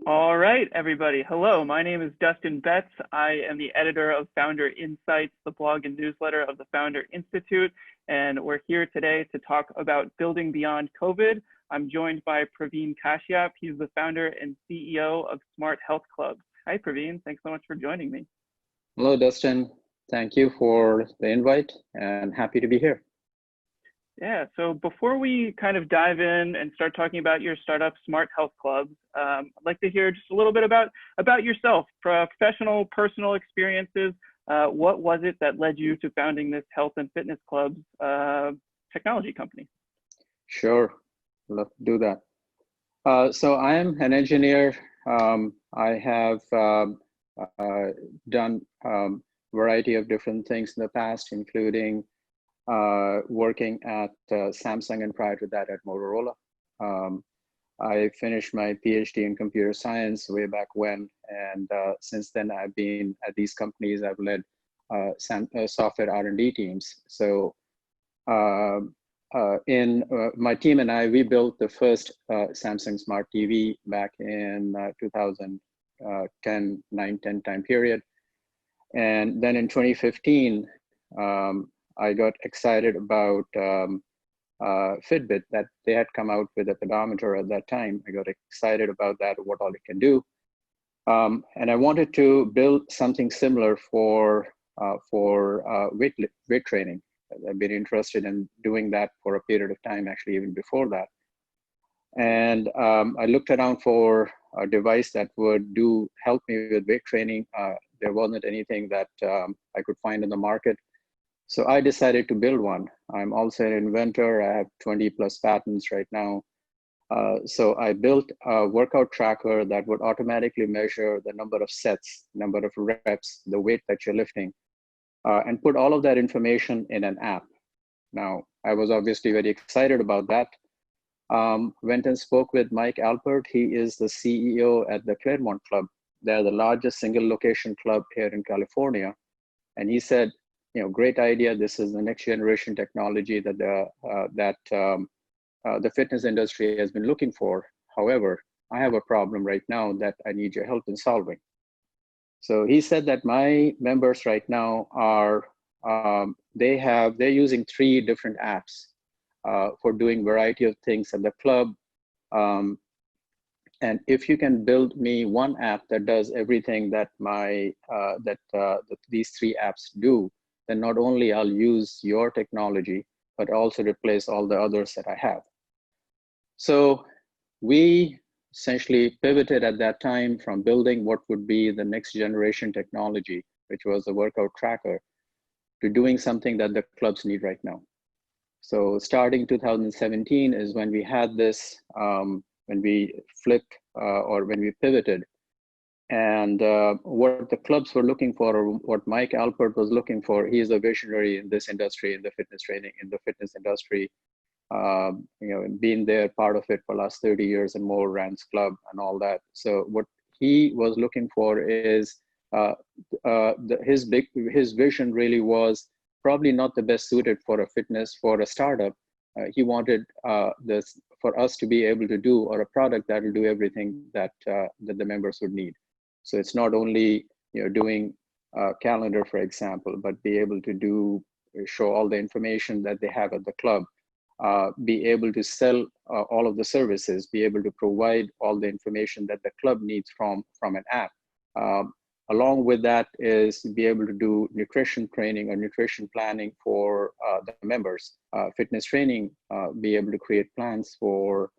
All right, everybody. Hello, my name is Dustin Betts. I am the editor of Founder Insights, the blog and newsletter of the Founder Institute, and we're here today to talk about building beyond COVID. I'm joined by Praveen Kashyap. He's the founder and CEO of Smart Health Clubs. Hi, Praveen. Thanks so much for joining me. Hello, Dustin. Thank you for the invite and happy to be here. Yeah, so before we kind of dive in and start talking about your startup, Smart Health Clubs, I'd like to hear just a little bit about yourself, professional, personal experiences. What was it that led you to founding this health and fitness clubs technology company? Sure, love to do that. So I am an engineer. I have done variety of different things in the past, including working at Samsung and prior to that at Motorola. I finished my PhD in computer science way back when, and since then I've been at these companies. I've led software R&D teams. So my team and I, we built the first Samsung Smart TV back in 2010, 9-10 time period. And then in 2015, I got excited about Fitbit, that they had come out with a pedometer at that time. I got excited about that, what all it can do. And I wanted to build something similar for weight training. I've been interested in doing that for a period of time, actually even before that. And I looked around for a device that would help me with weight training. There wasn't anything that I could find in the market. So I decided to build one. I'm also an inventor. I have 20 plus patents right now. So I built a workout tracker that would automatically measure the number of sets, number of reps, the weight that you're lifting, and put all of that information in an app. Now, I was obviously very excited about that. Went and spoke with Mike Alpert. He is the CEO at the Claremont Club. They're the largest single location club here in California. And he said, great idea. This is the next generation technology that the fitness industry has been looking for. However, I have a problem right now that I need your help in solving. So he said that my members right now are, they're using 3 different apps for doing variety of things at the club. And if you can build me one app that does everything that these 3 apps do, then not only I'll use your technology, but also replace all the others that I have. So we essentially pivoted at that time from building what would be the next generation technology, which was the workout tracker, to doing something that the clubs need right now. So starting 2017 is when we had this, when we flipped or when we pivoted. And what the clubs were looking for, or what Mike Alpert was looking for, he is a visionary in this industry, in the fitness training, in the fitness industry. Been there, part of it for the last 30 years and more, Rand's Club and all that. So what he was looking for is his vision really was probably not the best suited for a startup. He wanted this for us to be able to do, or a product that will do everything that the members would need. So it's not only doing a calendar, for example, but be able to show all the information that they have at the club, be able to sell all of the services, be able to provide all the information that the club needs from an app. Along with that is be able to do nutrition training or nutrition planning for the members, fitness training, be able to create plans for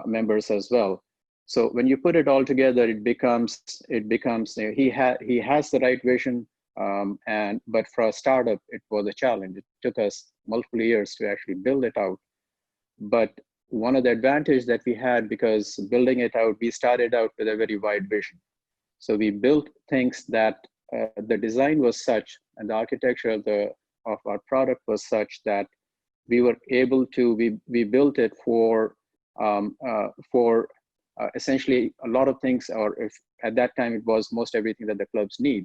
members as well. So when you put it all together, it becomes he has the right vision, but for a startup, it was a challenge. It took us multiple years to actually build it out. But one of the advantages that we had, because building it out, we started out with a very wide vision. So we built things that the design was such, and the architecture of our product was such that we were able to, we built it for essentially a lot of things, or if at that time it was most everything that the clubs need.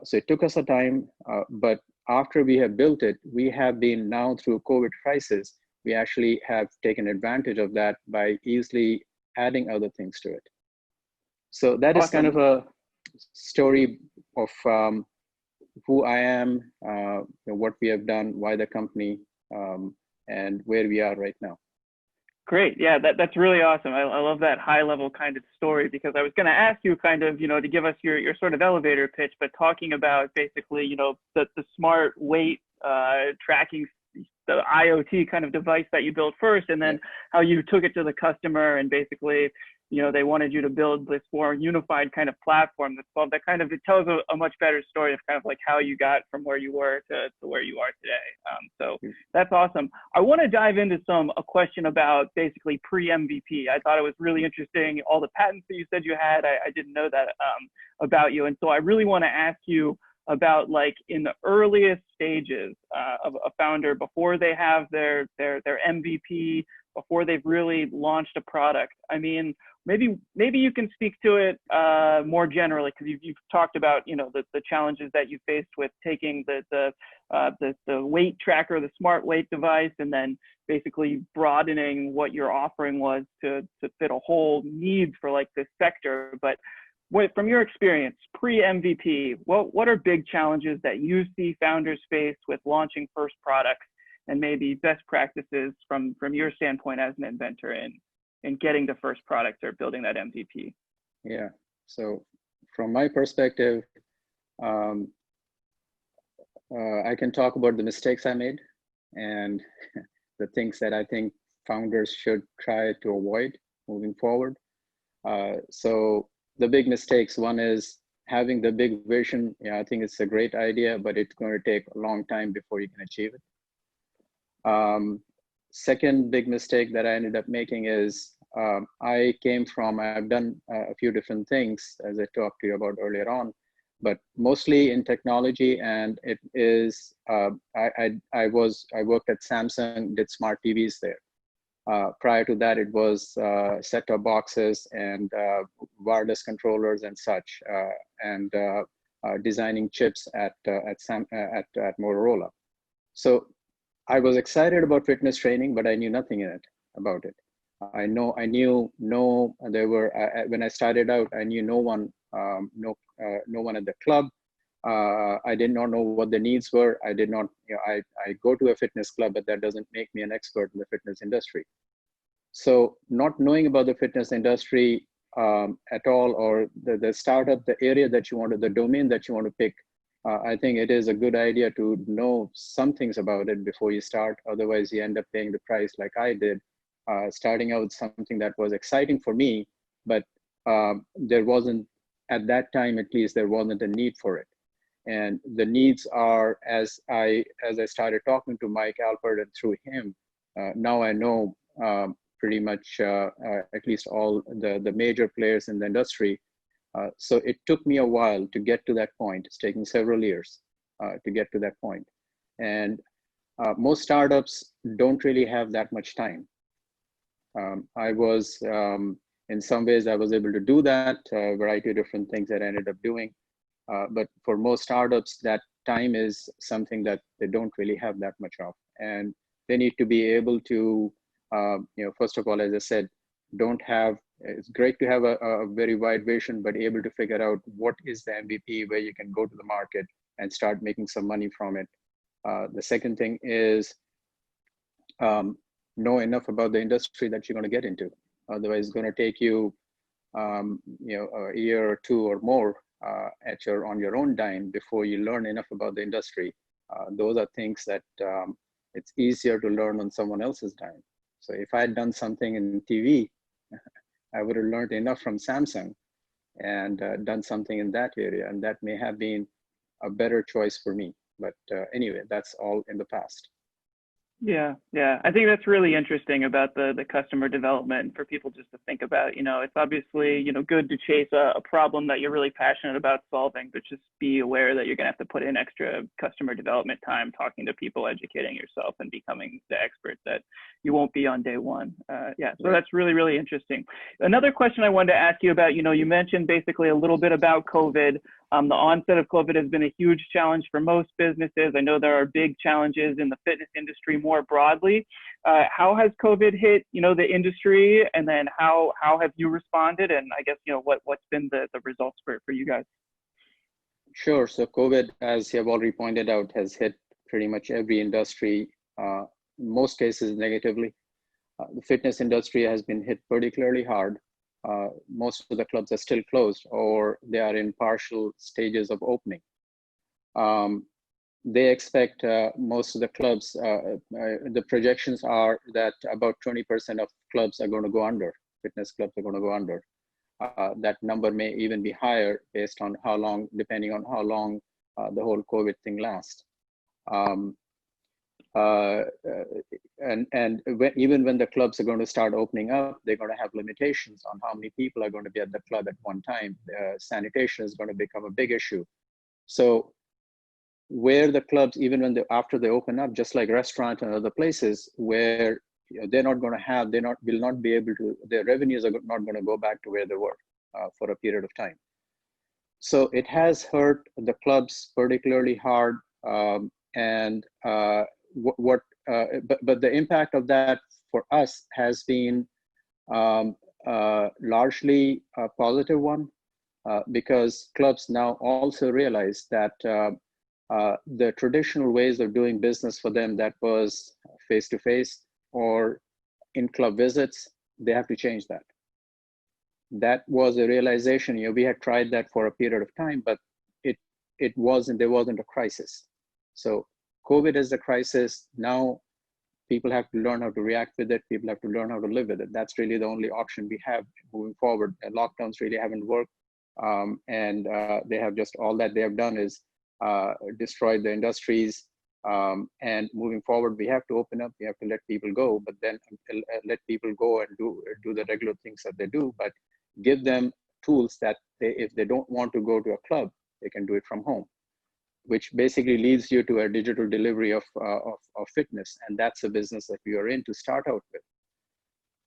So it took us a time, but after we have built it, we have been now through COVID crisis, we actually have taken advantage of that by easily adding other things to it. So that is kind Awesome. of a story of who I am, what we have done, why the company, and where we are right now. Great. Yeah, that's really awesome. I love that high level kind of story, because I was going to ask you kind of, to give us your sort of elevator pitch, but talking about basically, the smart weight tracking, the IoT kind of device that you built first, and then how you took it to the customer, and basically, they wanted you to build this more unified kind of platform that's called, that kind of, it tells a much better story of kind of like how you got from where you were to where you are today. So that's awesome. I want to dive into a question about basically pre-MVP. I thought it was really interesting, all the patents that you said you had. I didn't know that about you. And so I really want to ask you about, like, in the earliest stages of a founder, before they have their MVP, before they've really launched a product. I mean, maybe you can speak to it more generally, because you've talked about the challenges that you faced with taking the weight tracker, the smart weight device, and then basically broadening what your offering was to fit a whole need for like this sector. But from your experience, pre-MVP, what are big challenges that you see founders face with launching first products, and maybe best practices from your standpoint as an inventor in getting the first product or building that MVP? Yeah. So from my perspective, I can talk about the mistakes I made and the things that I think founders should try to avoid moving forward. So the big mistakes, one is having the big vision. Yeah, I think it's a great idea, but it's going to take a long time before you can achieve it. Second big mistake that I ended up making is I've done a few different things, as I talked to you about earlier on, but mostly in technology. And it is, I worked at Samsung, did smart TVs there. Prior to that, it was set-top boxes and wireless controllers and such, and designing chips at Motorola. So I was excited about fitness training, but I knew nothing about it. When I started out, I knew no one at the club. I did not know what the needs were. I did not, I go to a fitness club, but that doesn't make me an expert in the fitness industry. So not knowing about the fitness industry at all, or the startup, the area that you want, the domain that you want to pick, I think it is a good idea to know some things about it before you start. Otherwise, you end up paying the price like I did, starting out something that was exciting for me, but there wasn't, at that time at least, there wasn't a need for it. And the needs are, as I started talking to Mike Alpert and through him, now I know pretty much at least all the major players in the industry. So it took me a while to get to that point. It's taken several years to get to that point. And most startups don't really have that much time. In some ways, I was able to do that, a variety of different things that I ended up doing. But for most startups, that time is something that they don't really have that much of. And they need to be able to, first of all, as I said, it's great to have a very wide vision, but able to figure out what is the MVP, where you can go to the market and start making some money from it. The second thing is know enough about the industry that you're going to get into. Otherwise, it's going to take you, a year or two or more on your own dime before you learn enough about the industry. Those are things that it's easier to learn on someone else's dime. So if I had done something in TV, I would have learned enough from Samsung and done something in that area, and that may have been a better choice for me. But anyway, that's all in the past. Yeah, I think that's really interesting about the customer development, for people just to think about. It's obviously, good to chase a problem that you're really passionate about solving, but just be aware that you're going to have to put in extra customer development time, talking to people, educating yourself, and becoming the expert that you won't be on day one. So that's really, really interesting. Another question I wanted to ask you about, you mentioned basically a little bit about COVID. The onset of COVID has been a huge challenge for most businesses. I know there are big challenges in the fitness industry more broadly. How has COVID hit, the industry, and then how have you responded? And I guess, what's been the results for you guys? Sure. So COVID, as you have already pointed out, has hit pretty much every industry, in most cases negatively. The fitness industry has been hit particularly hard. Most of the clubs are still closed or they are in partial stages of opening. They expect most of the clubs, the projections are that about 20% of clubs are going to go under, fitness clubs are going to go under. That number may even be higher based on how long, depending on how long the whole COVID thing lasts. Even when the clubs are going to start opening up, they're going to have limitations on how many people are going to be at the club at one time. Sanitation is going to become a big issue. So where the clubs, even when after they open up, just like restaurants and other places where they're not going to have, will not be able to, their revenues are not going to go back to where they were for a period of time. So it has hurt the clubs particularly hard, but the impact of that for us has been largely a positive one, because clubs now also realize that the traditional ways of doing business for them, that was face-to-face or in club visits, they have to change that. That was a realization. We had tried that for a period of time, but there wasn't a crisis. So COVID is a crisis. Now people have to learn how to react with it. People have to learn how to live with it. That's really the only option we have moving forward. And lockdowns really haven't worked. They have just, all that they have done is destroyed the industries. And moving forward, we have to open up, we have to let people go, but then let people go and do the regular things that they do, but give them tools that if they don't want to go to a club, they can do it from home, which basically leads you to a digital delivery of fitness. And that's a business that we are in to start out with.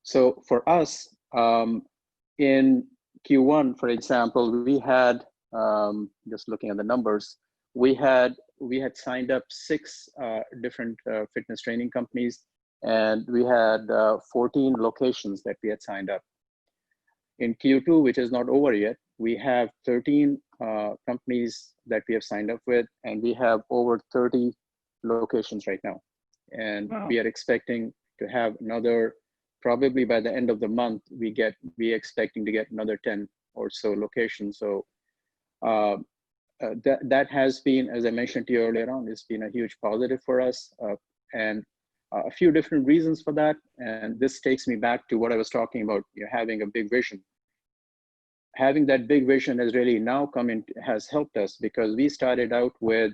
So for us, in Q1, for example, we had, just looking at the numbers, we had signed up 6 different fitness training companies, and we had 14 locations that we had signed up. In Q2, which is not over yet, we have 13 companies that we have signed up with, and we have over 30 locations right now. And wow, we are expecting to have another, probably by the end of the month, we expecting to get another 10 or so locations. So that has been, as I mentioned to you earlier on, it's been a huge positive for us, and a few different reasons for that. And this takes me back to what I was talking about, having a big vision. Having that big vision has really now has helped us, because we started out with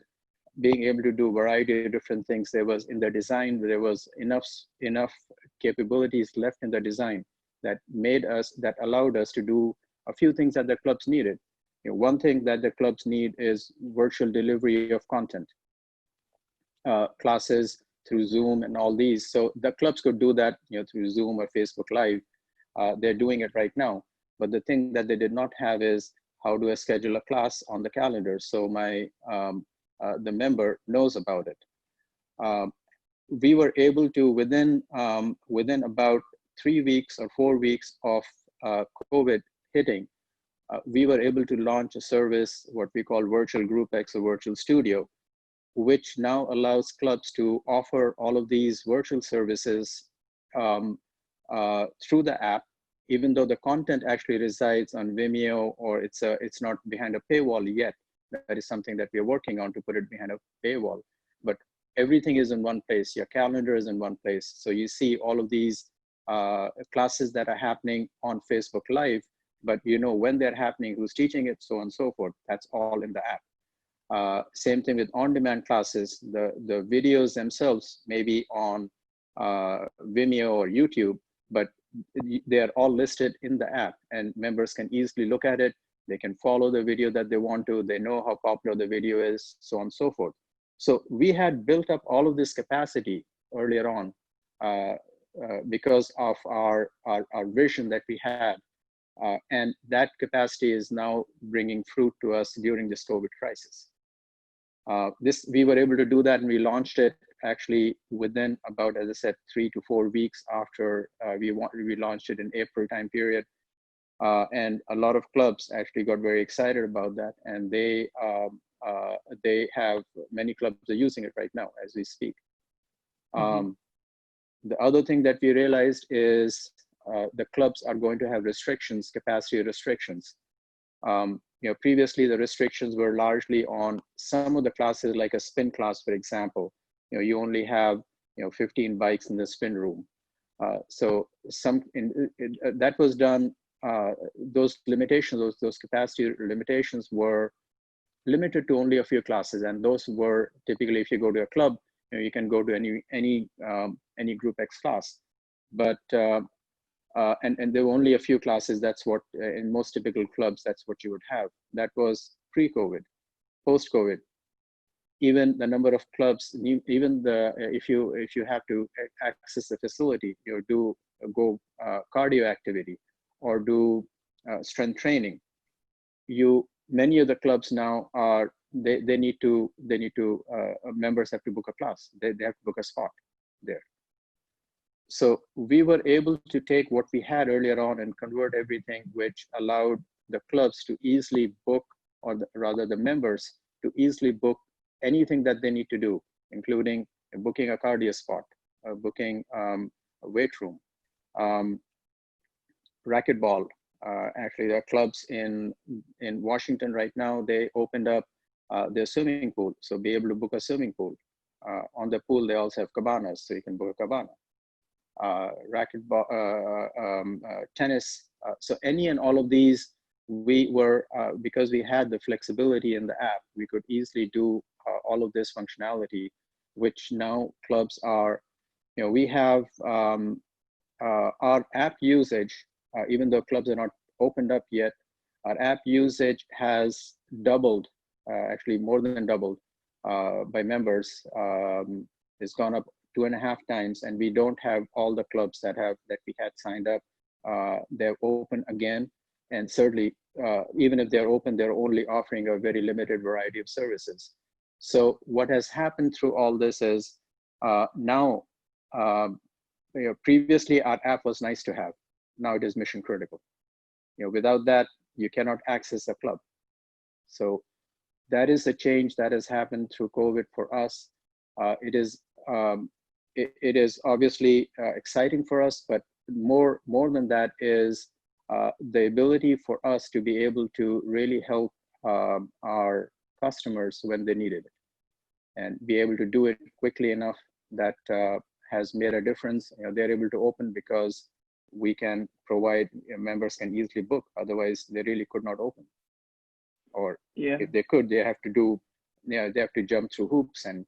being able to do a variety of different things. There was in the design, there was enough capabilities left in the design that allowed us to do a few things that the clubs needed. One thing that the clubs need is virtual delivery of content, classes through Zoom and all these. So the clubs could do that, through Zoom or Facebook Live. They're doing it right now. But the thing that they did not have is, how do I schedule a class on the calendar so the member knows about it. We were able to, within about 3 weeks or 4 weeks of COVID hitting, we were able to launch a service, what we call Virtual Group X or Virtual Studio, which now allows clubs to offer all of these virtual services through the app, even though the content actually resides on Vimeo, or it's not behind a paywall yet. That is something that we are working on, to put it behind a paywall. But everything is in one place. Your calendar is in one place. So you see all of these classes that are happening on Facebook Live, but when they're happening, who's teaching it, so on and so forth. That's all in the app. Same thing with on-demand classes. The videos themselves may be on Vimeo or YouTube, but they are all listed in the app, and members can easily look at it. They can follow the video that they want to. They know how popular the video is, so on and so forth. So we had built up all of this capacity earlier on because of our vision that we had. And that capacity is now bringing fruit to us during this COVID crisis. We were able to do that, and we launched it actually within about, as I said, 3 to 4 weeks after we launched it in April time period. And a lot of clubs actually got very excited about that, and they have many clubs are using it right now as we speak. The other thing that we realized is the clubs are going to have restrictions, capacity restrictions. Previously the restrictions were largely on some of the classes, like a spin class, for example. You only have 15 bikes in the spin room. So that was done. Those limitations, those capacity limitations, were limited to only a few classes, and those were typically, if you go to a club, you can go to any Group X class, but and there were only a few classes. That's what in most typical clubs, that's what you would have. That was pre-COVID. Post-COVID, even the number of clubs, even if you have to access the facility, do go cardio activity or do strength training, many of the clubs now are they need to members have to book a class. They have to book a spot there. So we were able to take what we had earlier on and convert everything, which allowed the clubs to easily book, or rather the members to easily book anything that they need to do, including booking a cardio spot, booking a weight room, racquetball. Actually, there are clubs in Washington right now. They opened up their swimming pool, so be able to book a swimming pool. On the pool, they also have cabanas, so you can book a cabana. Racquetball, tennis. So any and all of these, we were because we had the flexibility in the app, we could easily do all of this functionality, which now clubs are. We have our app usage. Even though clubs are not opened up yet, our app usage has doubled, actually more than doubled by members. It's gone up 2.5 times, and we don't have all the clubs that we had signed up. They're open again, and certainly, even if they're open, they're only offering a very limited variety of services. So what has happened through all this is now, previously our app was nice to have. Now it is mission critical. Without that, you cannot access a club. So that is a change that has happened through COVID for us. It is obviously exciting for us, but more than that is the ability for us to be able to really help our customers when they needed it, and be able to do it quickly enough that has made a difference. They're able to open because we can provide, members can easily book. Otherwise, they really could not open. Or if they could, they have to jump through hoops and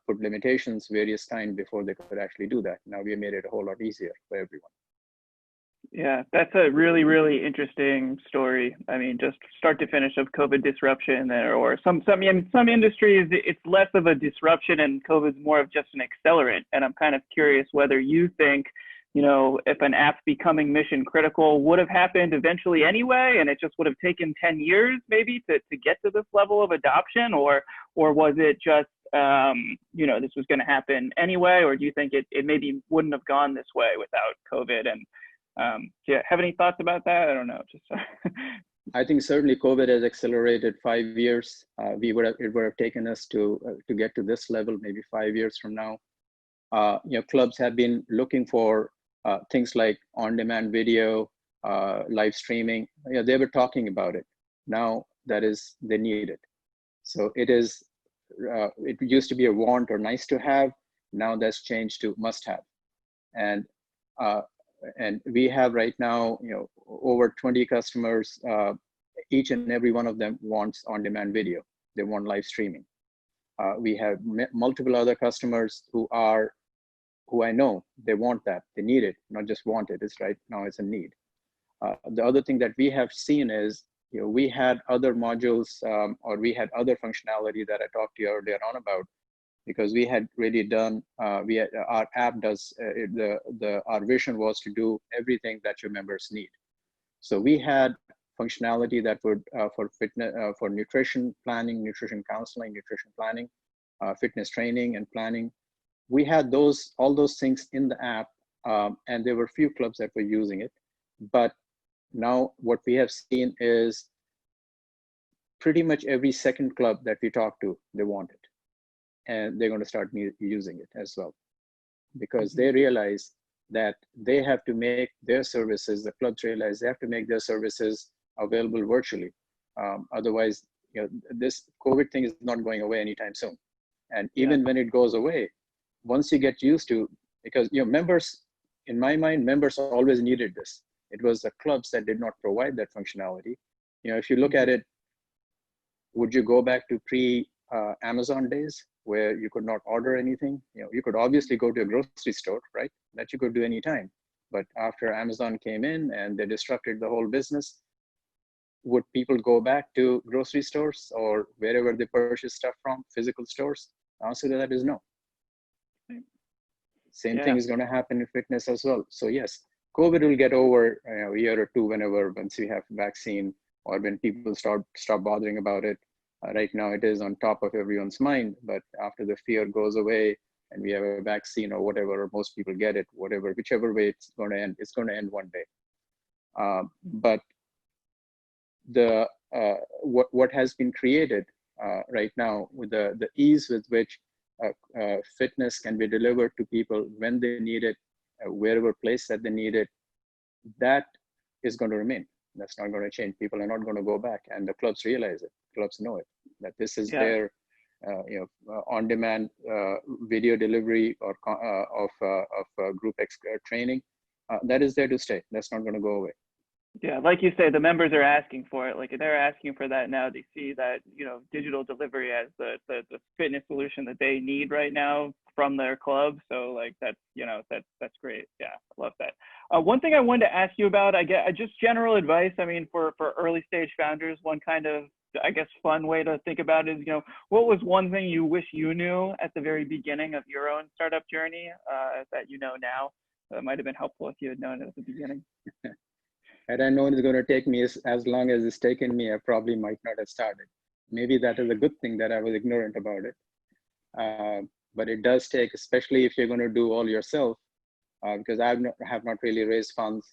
put limitations various times before they could actually do that. Now we made it a whole lot easier for everyone. Yeah, that's a really, really interesting story. I mean, just start to finish of COVID disruption there, or some industries, it's less of a disruption and COVID's more of just an accelerant. And I'm kind of curious whether you think, if an app becoming mission critical would have happened eventually anyway, and it just would have taken 10 years maybe to get to this level of adoption, or was it just, this was going to happen anyway, or do you think it maybe wouldn't have gone this way without COVID? And do you have any thoughts about that? I don't know. Just I think certainly COVID has accelerated 5 years. It would have taken us to get to this level maybe 5 years from now. Clubs have been looking for things like on-demand video, live streaming. They were talking about it. Now they need it. So it used to be a want or nice to have. Now that's changed to must have. And we have right now, over 20 customers. Each and every one of them wants on-demand video. They want live streaming. We have multiple other customers who I know they want that. They need it, not just want it. It's right now, it's a need. The other thing that we have seen is, we had other modules or we had other functionality that I talked to you earlier on about, because we had really done, our app does, our vision was to do everything that your members need. So we had functionality that would for fitness, for nutrition planning, nutrition counseling, nutrition planning, fitness training and planning. We had all those things in the app, and there were few clubs that were using it. But now what we have seen is pretty much every second club that we talk to, they want it, and they're going to start using it as well, because they realize that they have to make their services, the clubs realize they have to make their services available virtually. Otherwise, this COVID thing is not going away anytime soon. And even when it goes away, once you get used to, because members, in my mind, members always needed this. It was the clubs that did not provide that functionality. If you look at it, would you go back to pre-Amazon days where you could not order anything? You could obviously go to a grocery store, right? That you could do anytime. But after Amazon came in and they disrupted the whole business, would people go back to grocery stores or wherever they purchase stuff from, physical stores? The answer to that is no. Same thing is going to happen in fitness as well. So yes, COVID will get over a year or two once we have a vaccine, or when people stop bothering about it. Right now it is on top of everyone's mind, but after the fear goes away and we have a vaccine or whatever, or most people get it, whichever way it's going to end one day. But what has been created right now with the ease with which fitness can be delivered to people when they need it, wherever place that they need it, that is going to remain. That's not going to change. People are not going to go back, and the clubs realize it. Clubs know it, that this is their on-demand video delivery or of group training. That is there to stay. That's not going to go away. Yeah, like you say, the members are asking for it. Like they're asking for that now. They see that digital delivery as the fitness solution that they need right now from their club. So like that's great. Yeah, I love that. One thing I wanted to ask you about, just general advice. I mean, for early stage founders, one kind of fun way to think about it is what was one thing you wish you knew at the very beginning of your own startup journey that you know now that might have been helpful if you had known it at the beginning. Had I known it's going to take me as long as it's taken me, I probably might not have started. Maybe that is a good thing that I was ignorant about it. But it does take, especially if you're going to do all yourself, because I have not really raised funds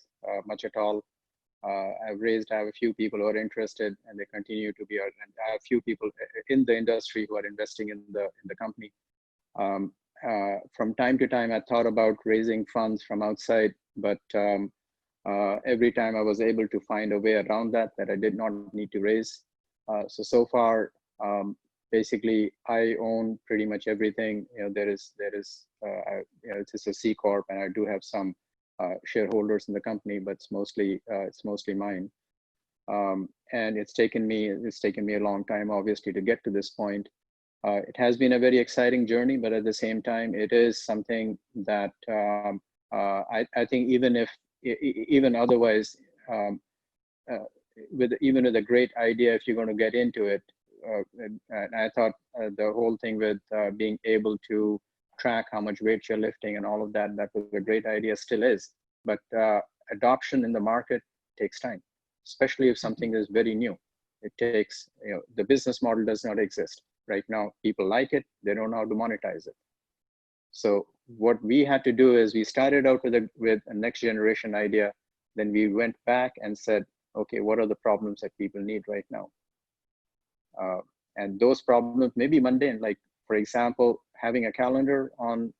much at all. I have a few people who are interested, and they continue to be, and I have a few people in the industry who are investing in the company. From time to time, I thought about raising funds from outside, but every time I was able to find a way around that I did not need to raise. So far, basically, I own pretty much everything. It's a C corp, and I do have some shareholders in the company, but it's mostly mine. And it's taken me a long time, obviously, to get to this point. It has been a very exciting journey, but at the same time, it is something that I think even otherwise, with a great idea, if you're going to get into it, and I thought the whole thing with being able to track how much weight you're lifting and all of that was a great idea, still is. But adoption in the market takes time, especially if something is very new. It takes, the business model does not exist right now. People like it, they don't know how to monetize it. So what we had to do is we started out with a next generation idea. Then we went back and said, okay, what are the problems that people need right now? And those problems may be mundane, like, for example, having a calendar on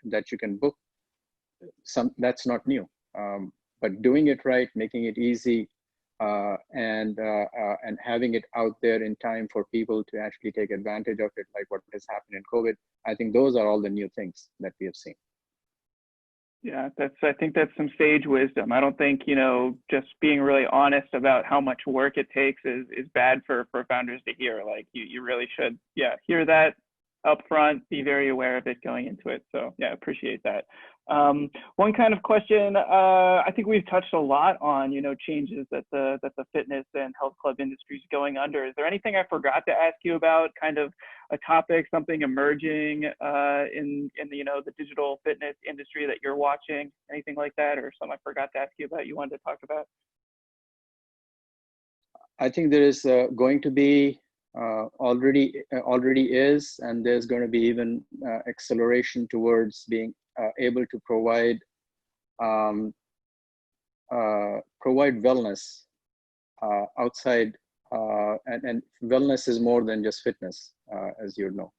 that you can book. That's not new, but doing it right, making it easy, and having it out there in time for people to actually take advantage of it, like what has happened in COVID. I think those are all the new things that we have seen. Yeah, I think that's some sage wisdom. I don't think, just being really honest about how much work it takes is bad for founders to hear. Like you really should, hear that up front, be very aware of it going into it. So yeah, appreciate that. One kind of question, I think we've touched a lot on, changes that the fitness and health club industry is going under. Is there anything I forgot to ask you about, kind of a topic, something emerging in the digital fitness industry that you're watching, anything like that, or something I forgot to ask you about you wanted to talk about? I think there is going to be already is, and there's going to be even acceleration towards being able to um, provide wellness outside, and wellness is more than just fitness, as you know.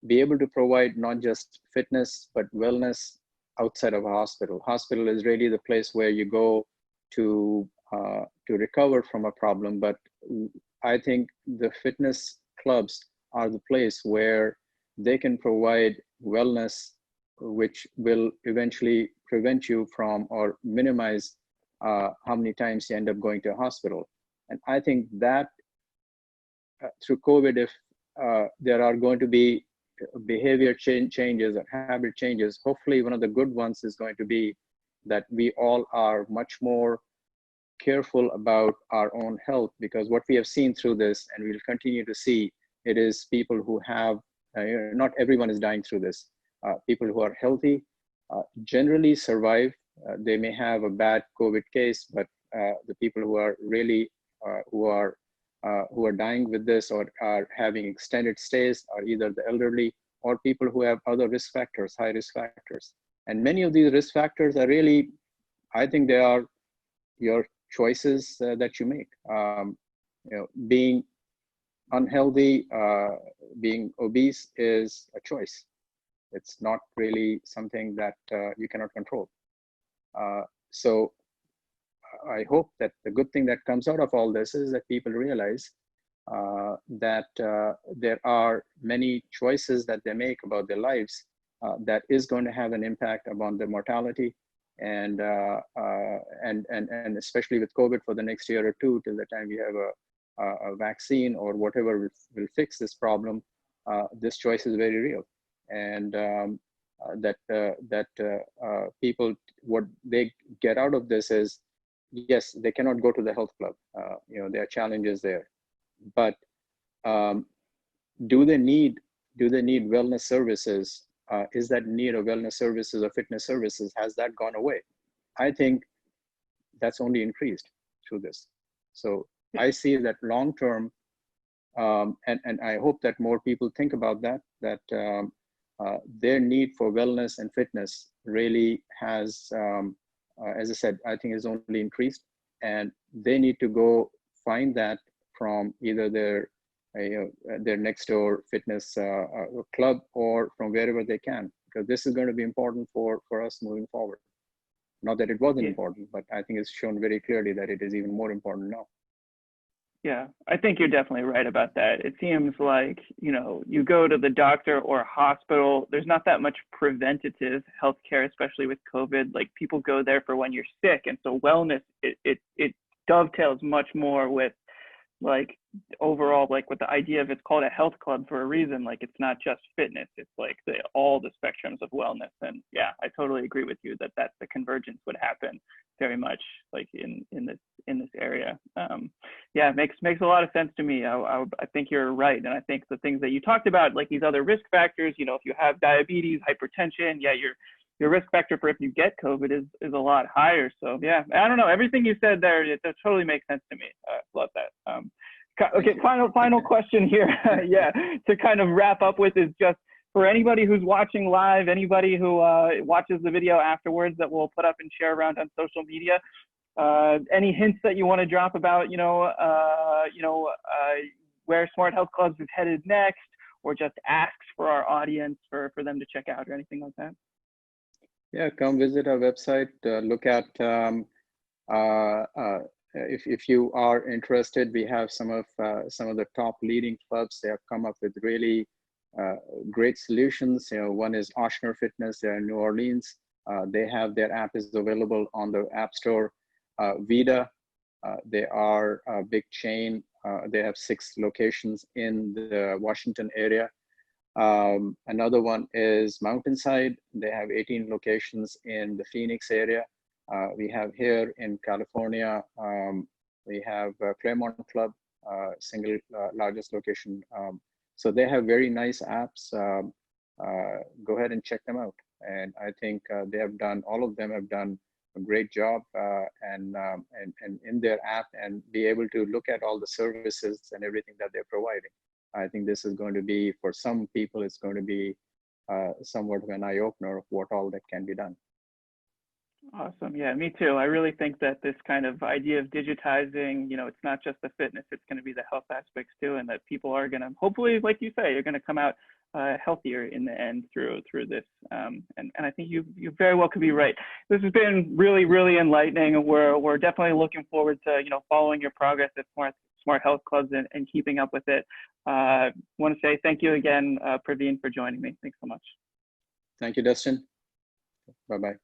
Be able to provide not just fitness but wellness outside of a hospital. Hospital is really the place where you go to recover from a problem, but I think the fitness clubs are the place where they can provide wellness, which will eventually prevent you from or minimize how many times you end up going to a hospital. And I think that through COVID, if there are going to be behavior changes or habit changes, hopefully one of the good ones is going to be that we all are much more careful about our own health, because what we have seen through this, and we'll continue to see, it is people who have, not everyone is dying through this. People who are healthy generally survive. They may have a bad COVID case, but the people who are really, who are dying with this or are having extended stays are either the elderly or people who have other risk factors, high risk factors. And many of these risk factors are really, I think they are your choices that you make. Being unhealthy, being obese is a choice. It's not really something that you cannot control. So I hope that the good thing that comes out of all this is that people realize that there are many choices that they make about their lives that is going to have an impact upon their mortality, and especially with COVID for the next year or two, till the time we have a vaccine or whatever will fix this problem. This choice is very real, and people, what they get out of this is, yes, they cannot go to the health club. There are challenges there, but do they need wellness services? Is that need of wellness services or fitness services, has that gone away? I think that's only increased through this. So I see that long term, and I hope that more people think about that, their need for wellness and fitness really has, as I said, I think is only increased, and they need to go find that from either their next door fitness club or from wherever they can, because this is going to be important for us moving forward. Not that it wasn't important, but I think it's shown very clearly that it is even more important now. Yeah, I think you're definitely right about that. It seems like, you go to the doctor or hospital, there's not that much preventative healthcare, especially with COVID. Like, people go there for when you're sick. And so wellness, it dovetails much more with, like, overall, like, with the idea of, it's called a health club for a reason. Like, it's not just fitness, it's like all the spectrums of wellness. And yeah, I totally agree with you that the convergence would happen very much, like, in this area. Yeah, it makes a lot of sense to me. I think you're right. And I think the things that you talked about, like these other risk factors, if you have diabetes, hypertension, yeah, your risk factor for if you get COVID is a lot higher. So yeah, I don't know, everything you said there, it totally makes sense to me. Love that. Okay, final question here. Yeah, to kind of wrap up with, is just for anybody who's watching live, anybody who watches the video afterwards that we'll put up and share around on social media, any hints that you want to drop about, where Smart Health Clubs is headed next, or just asks for our audience for them to check out, or anything like that? Yeah, come visit our website. Look at, if you are interested, we have some of the top leading clubs. They have come up with really great solutions. One is Oshner Fitness. They're in New Orleans. They have, their app is available on the App Store. Vida, they are a big chain. They have 6 locations in the Washington area. Another one is Mountainside. They have 18 locations in the Phoenix area. We have here in California, we have Claremont Club, single largest location. So they have very nice apps. Go ahead and check them out. And I think they have done, all of them have done a great job and in their app and be able to look at all the services and everything that they're providing. I think this is going to be, for some people, it's going to be somewhat of an eye-opener of what all that can be done. Awesome. Yeah, me too. I really think that this kind of idea of digitizing, it's not just the fitness, it's going to be the health aspects too, and that people are going to, hopefully, like you say, you're going to come out healthier in the end through this. And I think you very well could be right. This has been really, really enlightening. We're definitely looking forward to, following your progress at Smart Health Clubs and keeping up with it. Want to say thank you again, Praveen, for joining me. Thanks so much. Thank you, Dustin. Bye-bye.